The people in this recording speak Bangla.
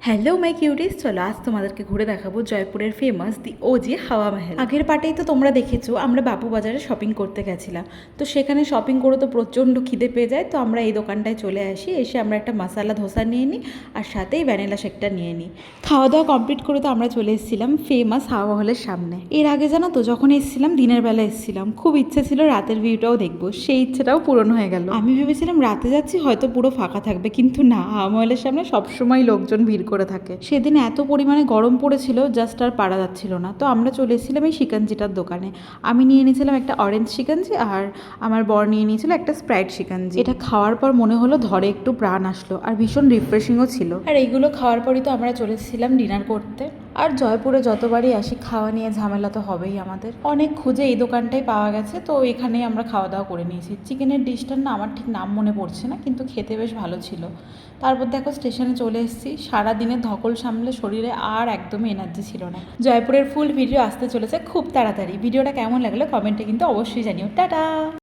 হ্যালো মাই কিউটিস, চলো আজ তোমাদেরকে ঘুরে দেখাবো জয়পুরের ফেমাস দি ওজি হাওয়া মহল। আগের পার্টেই তো তোমরা দেখেছো আমরা বাপু বাজারে শপিং করতে গেছিলাম। তো সেখানে শপিং করে তো প্রচণ্ড খিদে পেয়ে যায়, তো আমরা এই দোকানটায় চলে আসি। এসে আমরা একটা মশালা ধোসা নিয়ে নিই আর সাথেই ভ্যানিলা শেকটা নিয়ে নিই। খাওয়া দাওয়া কমপ্লিট করে তো আমরা চলে এসেছিলাম ফেমাস হাওয়া মহলের সামনে। এর আগে জানো তো যখন এসেছিলাম দিনের বেলা এসেছিলাম, খুব ইচ্ছে ছিল রাতের ভিউটাও দেখবো, সেই ইচ্ছেটাও পূরণ হয়ে গেল। আমি ভেবেছিলাম রাতে যাচ্ছি হয়তো পুরো ফাঁকা থাকবে, কিন্তু না, হাওয়া মহলের সামনে সবসময় লোকজন ভিড় করে থাকে। সেদিন এত পরিমাণে গরম পড়েছিল জাস্ট আর পারা যাচ্ছিল না। তো আমরা চলে এসেছিলাম এই শিকাঞ্জিটার দোকানে। আমি নিয়ে নিয়েছিলাম একটা অরেঞ্জ শিকাঞ্জি আর আমার বর নিয়ে নিয়েছিল একটা স্প্রাইট শিকাঞ্জি। এটা খাওয়ার পর মনে হলো ধরে একটু প্রাণ আসলো আর ভীষণ রিফ্রেশিংও ছিল। আর এইগুলো খাওয়ার পরই তো আমরা চলে এসেছিলাম ডিনার করতে। আর জয়পুরে যতবারই আসি খাওয়া নিয়ে ঝামেলা তো হবেই আমাদের। অনেক খুঁজে এই দোকানটাই পাওয়া গেছে, তো এখানেই আমরা খাওয়া দাওয়া করে নিয়েছি। চিকেনের ডিশটার না আমার ঠিক নাম মনে পড়ছে না, কিন্তু খেতে বেশ ভালো ছিল। তারপর দেখো স্টেশনে চলে এসেছি। সারাদিনের ধকল সামলে শরীরে আর একদমই এনার্জি ছিল না। জয়পুরের ফুল ভিডিও আসতে চলেছে খুব তাড়াতাড়ি। ভিডিওটা কেমন লাগলো কমেন্টে কিন্তু অবশ্যই জানিও। টাটা।